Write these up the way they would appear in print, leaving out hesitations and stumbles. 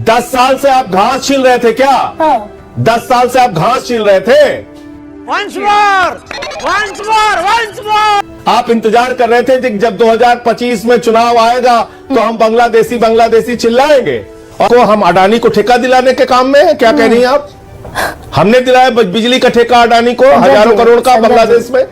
10 साल से आप घास छील रहे थे क्या? हाँ। 10 साल से आप घास छील रहे थे। Once more! Once more! Once more! आप इंतजार कर रहे थे कि जब 2025 में चुनाव आएगा तो हम बांग्लादेशी चिल्लाएंगे। और हम अडानी को ठेका दिलाने के काम में हैं, क्या कह रही हैं आप? हमने दिलाया बिजली का ठेका अडानी को, हजारों करोड़ का बांग्लादेश में।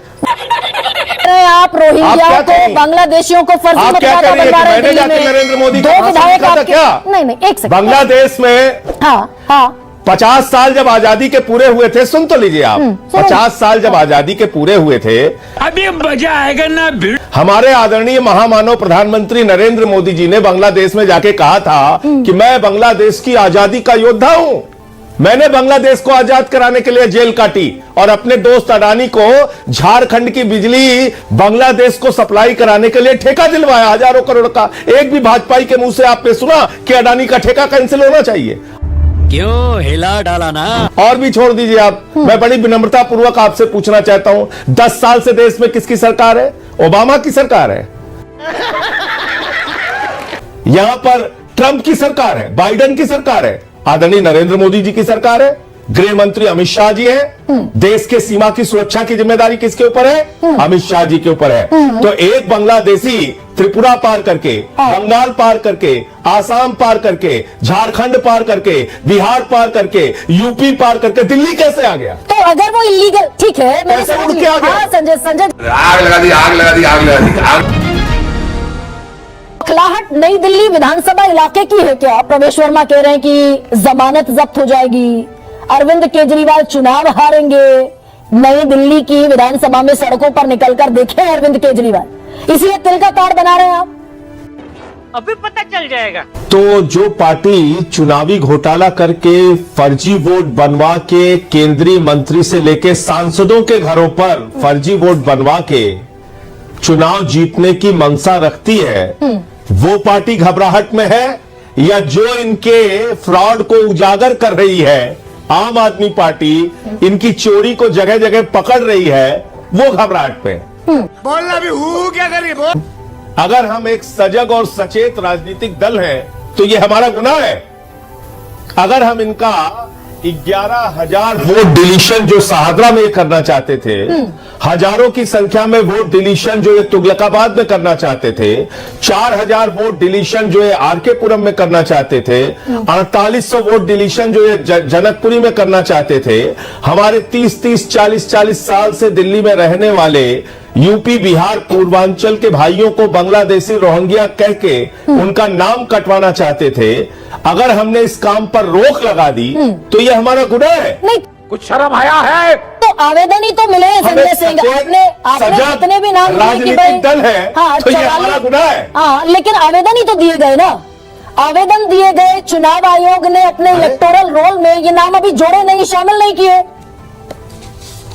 आप रोहिंग्या को, बांग्लादेशियों को फर्जी आप क्या मतदाता कह रही बनवा है? रहे मैंने हैं जाके दिल्ली में। नरेंद्र मोदी दो का विधायक भाषण आपके, क्या? नहीं एक सेकंड। बांग्लादेश में हाँ 50 साल जब आजादी के पूरे हुए थे, सुन तो लीजिए आप, 50 साल जब आजादी के पूरे हुए थे, अभी मजा आएगा ना भिड़। हमारे आदरणीय महामानव प्रधानमंत्री नरेंद्र मोदी जी ने बांग्लादेश में जाके कहा था कि मैं बांग्लादेश की आजादी का योद्धा हूं। मैंने बांग्लादेश को आजाद कराने के लिए जेल काटी और अपने दोस्त अडानी को झारखंड की बिजली बांग्लादेश को सप्लाई कराने के लिए ठेका दिलवाया हजारों करोड़ का। एक भी भाजपाई के मुंह से आपने सुना कि अडानी का ठेका कैंसिल होना चाहिए? क्यों हिला डाला ना। और भी छोड़ दीजिए आप, मैं बड़ी विनम्रता पूर्वक आपसे पूछना चाहता हूं, 10 साल से देश में किसकी सरकार है? ओबामा की सरकार है। यहां पर ट्रंप की सरकार है, बाइडेन की सरकार है, आदरणीय नरेंद्र मोदी जी की सरकार है, गृह मंत्री अमित शाह जी हैं। देश के सीमा की सुरक्षा की जिम्मेदारी किसके ऊपर है? अमित शाह जी के ऊपर है। तो एक बांग्लादेशी त्रिपुरा पार करके, बंगाल पार करके, आसाम पार करके, झारखंड पार करके, बिहार पार करके, यूपी पार करके दिल्ली कैसे आ गया? तो अगर वो इलीगल, ठीक है, मैंने कैसे समझ उड़ के आ गया? हाँ, संजय आग लगा दी, आग लगा दी, आग लगा दी, आग। खलाहट नई दिल्ली विधानसभा इलाके की है क्या? प्रवेश वर्मा कह रहे हैं कि जमानत जब्त हो जाएगी, अरविंद केजरीवाल चुनाव हारेंगे। नई दिल्ली की विधानसभा में सड़कों पर निकलकर देखे अरविंद केजरीवाल, इसलिए तिल का ताड़ बना रहे हैं आप? अभी पता चल जाएगा। तो जो पार्टी चुनावी घोटाला करके फर्जी वोट बनवा के केंद्रीय मंत्री से लेके सांसदों के घरों पर फर्जी वोट बनवा के चुनाव जीतने की मंशा रखती है, वो पार्टी घबराहट में है? या जो इनके फ्रॉड को उजागर कर रही है, आम आदमी पार्टी इनकी चोरी को जगह जगह पकड़ रही है, वो घबराहट पे? बोलना भी हूँ क्या करिए बोल। अगर हम एक सजग और सचेत राजनीतिक दल हैं, तो ये हमारा गुनाह है। अगर हम इनका 11,000 वोट डिलीशन जो शाहदरा में करना चाहते थे, हजारों की संख्या में वोट डिलीशन जो ये तुगलकाबाद में करना चाहते थे, 4,000 वोट डिलीशन जो ये आरकेपुरम में करना चाहते थे, 4800 वोट डिलीशन जो ये जनकपुरी में करना चाहते थे, हमारे 30-30, 40-40 साल से दिल्ली में रहने वाले यूपी, बिहार, पूर्वांचल के भाइयों को बांग्लादेशी रोहिंग्या कह के उनका नाम कटवाना चाहते थे, अगर हमने इस काम पर रोक लगा दी तो ये हमारा गुनाह है? नहीं, कुछ शर्म आया है? तो आवेदन ही तो मिले हैं संजय सिंह। आपने जितने भी नाम दिए कि भाई दल है, हाँ, तो ये हमारा गुनाह है। हाँ, लेकिन आवेदन ही तो दिए गए ना, आवेदन दिए गए। चुनाव आयोग ने अपने इलेक्टोरल रोल में ये नाम अभी जोड़े नहीं, शामिल नहीं किए।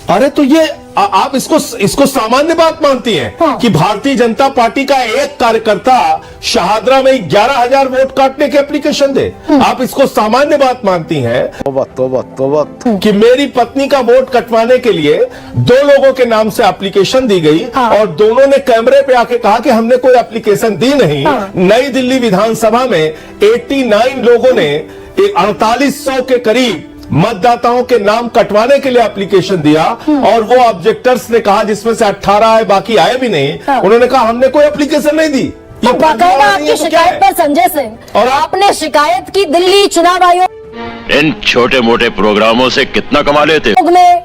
अरे तो ये आप इसको सामान्य बात मानती हैं? हाँ। कि भारतीय जनता पार्टी का एक कार्यकर्ता शाहदरा में 11,000 वोट काटने की एप्लीकेशन दे, आप इसको सामान्य बात मानती हैं? तोबा। कि मेरी पत्नी का वोट कटवाने के लिए 2 लोगों के नाम से एप्लीकेशन दी गई, हाँ। और दोनों ने कैमरे पे आके कहा कि हमने कोई एप्लीकेशन दी नहीं। हाँ। नई दिल्ली विधानसभा में 89 लोगों ने 4800 के करीब मतदाताओं के नाम कटवाने के लिए एप्लीकेशन दिया, और वो ऑब्जेक्टर्स ने कहा, जिसमें से 18 आए, बाकी आए भी नहीं, हाँ। उन्होंने कहा हमने कोई एप्लीकेशन नहीं दी। तो बाकायदा आपकी तो क्या शिकायत है? पर संजय सिंह, और आपने शिकायत की दिल्ली चुनाव आयोग इन छोटे मोटे प्रोग्रामों से कितना कमा लेते? में,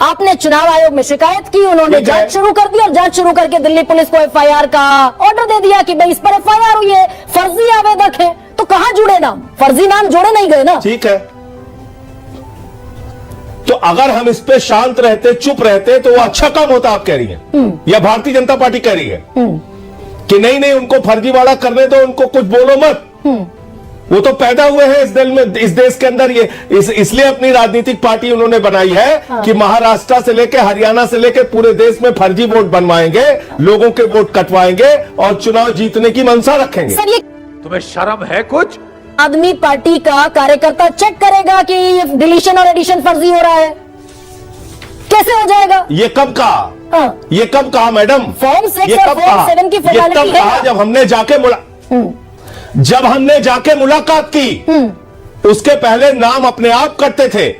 आपने चुनाव आयोग में शिकायत की, उन्होंने ठीक है। जांच शुरू कर दी, और जांच शुरू करके दिल्ली पुलिस को एफआईआर का ऑर्डर दे दिया कि भाई इस पर एफआईआर हुई है, फर्जी आवेदक है। तो कहां जुड़े नाम? फर्जी नाम जोड़े नहीं गए ना। ठीक है, तो अगर हम इस पे शांत रहते, चुप रहते, तो वो अच्छा काम होता, आप कह रही हैं? या भारतीय जनता पार्टी कह रही है कि नहीं उनको फर्जीवाड़ा करने दो, उनको कुछ बोलो मत? वो तो पैदा हुए हैं इस दल में, इस देश के अंदर। ये इसलिए अपनी राजनीतिक पार्टी उन्होंने बनाई है कि महाराष्ट्र से लेके हरियाणा से लेके पूरे देश में फर्जी वोट बनवाएंगे, लोगों के वोट कटवाएंगे और चुनाव जीतने की मंशा रखेंगे। सर, ये तुम्हें शर्म है कुछ? आदमी पार्टी का कार्यकर्ता चेक करेगा कि डिलीशन और एडिशन फर्जी हो रहा है, कैसे हो जाएगा? ये कब कहा? हाँ। ये कब कहा मैडम? फॉर्म 6 ये और कब फॉर्म कहा? 7 की ये फॉर्मेलिटी तब है कहा ना? जब हमने जाके जब हमने जाके मुलाकात की, उसके पहले नाम अपने आप कटते थे।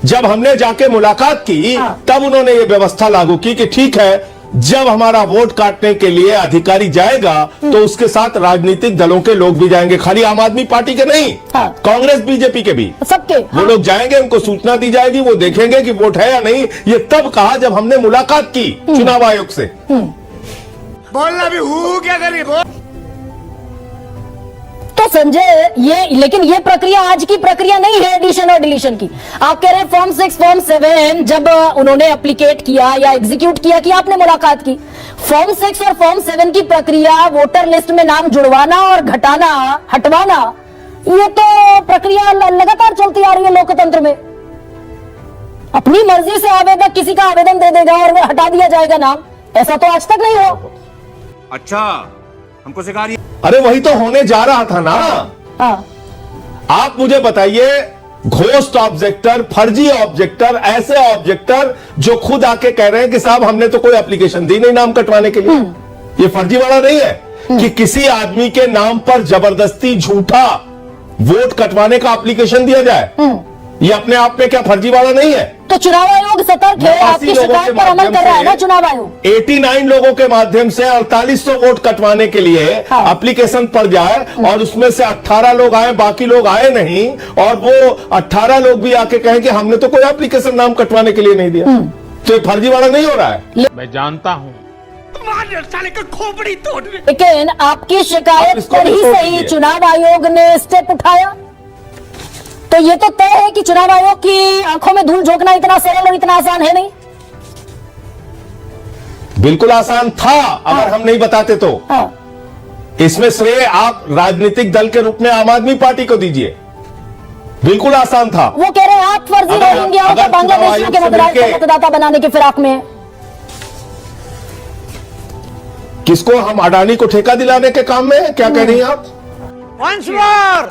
जब हमने जाके मुलाकात की, तब उन्होंने ये व्यवस्था लागू की कि ठीक है, जब हमारा वोट काटने के लिए अधिकारी जाएगा तो उसके साथ राजनीतिक दलों के लोग भी जाएंगे, खाली आम आदमी पार्टी के नहीं, कांग्रेस बीजेपी के भी सबके वो लोग जाएंगे, उनको सूचना दी जाएगी, वो देखेंगे कि वोट है या नहीं। ये तब कहा जब हमने मुलाकात की चुनाव आयोग से। बोलना भी हूँ क्या गरीब हो। तो संजय, लेकिन ये प्रक्रिया आज की प्रक्रिया नहीं है एडिशन और डिलीशन की। आप कह रहे हैं फॉर्म 6 फॉर्म 7 जब उन्होंने एप्लीकेट किया या एग्जीक्यूट किया कि आपने मुलाकात की, फॉर्म 6 और फॉर्म 7 की प्रक्रिया वोटर लिस्ट में नाम जुड़वाना और घटाना हटवाना, ये तो प्रक्रिया लगातार चलती आ रही है लोकतंत्र में। अपनी मर्जी से आवेदक किसी का आवेदन दे देगा और वो हटा दिया जाएगा नाम, ऐसा तो आज तक नहीं हो। अच्छा, हमको सिखा रही है। अरे वही तो होने जा रहा था ना। हाँ। आप मुझे बताइए, घोस्ट ऑब्जेक्टर, फर्जी ऑब्जेक्टर, ऐसे ऑब्जेक्टर जो खुद आके कह रहे हैं कि साहब हमने तो कोई एप्लीकेशन दी नहीं नाम कटवाने के लिए, ये फर्जी वाला नहीं है कि किसी आदमी के नाम पर जबरदस्ती झूठा वोट कटवाने का एप्लीकेशन दिया जाए। ये अपने आप में क्या फर्जी वाला नहीं है? तो चुनाव आयोग सतर्क है, आपकी शिकायत पर अमल कर रहा है ना चुनाव आयोग। 89 लोगों के माध्यम से 4800 वोट कटवाने के लिए एप्लीकेशन पड़ जाए और उसमें से 18 लोग आए, बाकी लोग आए नहीं, और वो 18 लोग भी आके कहें कि हमने तो कोई एप्लीकेशन नाम कटवाने के लिए नहीं दिया, तो ये फर्जी वाला नहीं हो रहा है। मैं जानता हूँ साले का खोपड़ी तोड़। लेकिन आपकी शिकायत इसको पर भी ही छोड़ सही दीजिए। चुनाव आयोग ने स्टेप उठाया, तो ये तो तय है कि चुनाव आयोग की आंखों में धूल झोंकना इतना सरल और इतना आसान है नहीं। बिल्कुल आसान था, अगर हम नहीं बताते तो। इसमें श्रेय आप राजनीतिक दल के रूप में आम आदमी पार्टी को दीजिए, बिल्कुल आसान था। वो कह रहे हैं आप फर्जी अगर- रोहिंग्याओं को अगर बांग्लादेशियों के चुनाव आयोग से मिलके- मतदाता बनाने के फिराक में है। किसको? हम अडानी को ठेका दिलाने के काम में क्या कह रही हैं आप? Once more!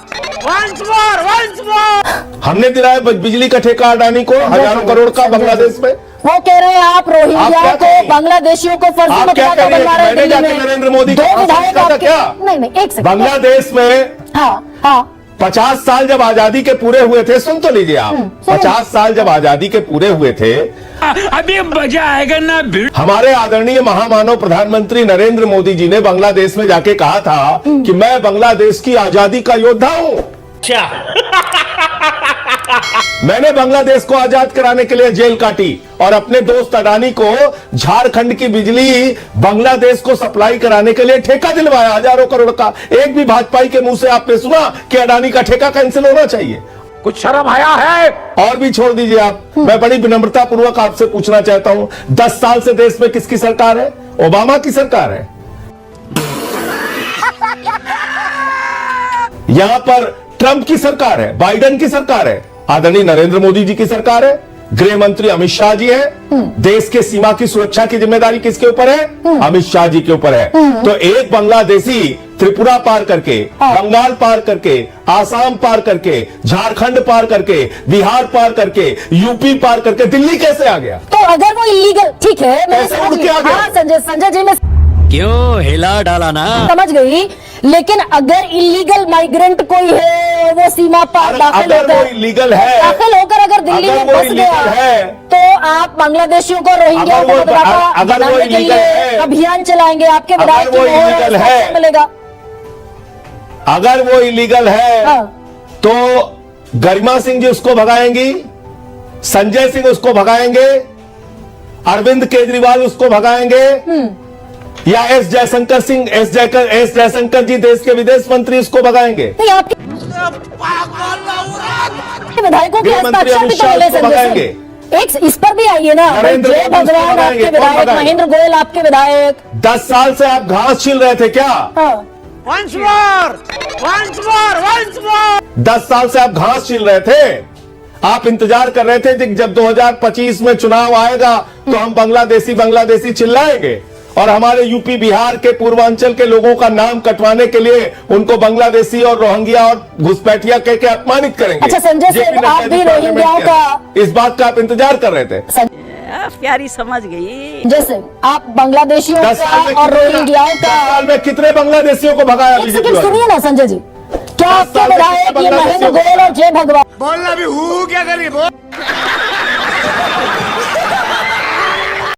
Once more! Once more! हमने दिलाया बिजली का ठेका अडानी को हजारों करोड़ का बांग्लादेश में। वो कह रहे हैं आप आप रोहिंग्याओं क्या को करेंगे? बांग्लादेशियों को फर्जी आप क्या मतदाता करेंगे? बनवा रहे हैं मैंने दिल्ली जाके में। नरेंद्र मोदी दो के पास विधायक पूछा था आपके क्या? नहीं एक सेकंड। बांग्लादेश में हाँ 50 साल जब आजादी के पूरे हुए थे, सुन तो लीजिए आप, 50 साल जब आजादी के पूरे हुए थे, अभी मजा आएगा ना भिड़। हमारे आदरणीय महामानव प्रधानमंत्री नरेंद्र मोदी जी ने बांग्लादेश में जाके कहा था कि मैं बांग्लादेश की आजादी का योद्धा हूं। मैंने बांग्लादेश को आजाद कराने के लिए जेल काटी और अपने दोस्त अडानी को झारखंड की बिजली बांग्लादेश को सप्लाई कराने के लिए ठेका दिलवाया हजारों करोड़ का। एक भी भाजपाई के मुंह से आपने सुना कि अडानी का ठेका कैंसिल होना चाहिए? कुछ शर्म आया है? और भी छोड़ दीजिए आप, मैं बड़ी विनम्रता पूर्वक आपसे पूछना चाहता हूं, 10 साल से देश में किसकी सरकार है? ओबामा की सरकार है। यहां पर ट्रंप की सरकार है, बाइडेन की सरकार है, आदरणीय नरेंद्र मोदी जी की सरकार है, गृह मंत्री अमित शाह जी हैं। देश के सीमा की सुरक्षा की जिम्मेदारी किसके ऊपर है? अमित शाह जी के ऊपर है। तो एक बांग्लादेशी त्रिपुरा पार करके, बंगाल पार करके, आसाम पार करके, झारखंड पार करके, बिहार पार करके, यूपी पार करके दिल्ली कैसे आ गया? तो अगर वो इलीगल, ठीक है मैं कैसे समझ उड़ गई। के आ गया? हाँ संजय जी मैं क्यों हिला डाला ना? समझ गई, लेकिन अगर इलीगल माइग्रेंट कोई है, वो सीमा पार दाखिल अगर वो होकर इलीगल है, दाखिल होकर अगर दिल्ली अगर में वो बस गया illegal है, तो आप बांग्लादेशियों को रोहिंग्याओं को अगर वो मतदाता बनाने के illegal लिए है, अभियान चलाएंगे, आपके अगर विधायक वो illegal है, मिलेगा। अगर वो इलीगल है हाँ। तो गरिमा सिंह जी उसको भगाएंगी, संजय सिंह उसको भगाएंगे, अरविंद केजरीवाल उसको भगाएंगे, या एस जयशंकर जी देश के विदेश मंत्री उसको भगाएंगे, नहीं आपके विधायकों के गृह मंत्री हस्ताक्षर भी अमित तो शाह मिले उसको संजय भगाएंगे। सिंह। एक इस पर भी आइए ना, नरेंद्र जय मोदी उसको भगवान भगाएंगे, आपके कौन विधायक, भगाएगा? महेंद्र गोयल आपके विधायक। 10 साल से आप घास छील रहे थे क्या? हाँ। Once more! Once more! Once more! 10 साल से आप घास छील रहे थे, आप इंतजार कर रहे थे कि जब 2025 में चुनाव आएगा तो हम बांग्लादेशी चिल्लाएंगे और हमारे यूपी बिहार के पूर्वांचल के लोगों का नाम कटवाने के लिए उनको बांग्लादेशी और रोहिंग्या और घुसपैठिया कह के अपमानित करेंगे। अच्छा, संजय JP सिंह, नड्डा आप जी भी पार्लियामेंट रोहिंग्याओं के का- इस बात का आप इंतजार कर रहे थे। प्यारी समझ गई। जैसे आप बांग्लादेशियों 10 साल में का और कितने- रोहिंग्याओं 10 का, साल में कितने बांग्लादेशियों को भगाया एक बीजेपी सेकंड वालों ने? सुनिए ना संजय जी, क्या 10 आपके साल में विधायक कितने ये महेंद्र बांग्लादेशियों को- गोयल और जय भगवान बोलना भी हु क्या करिए बोल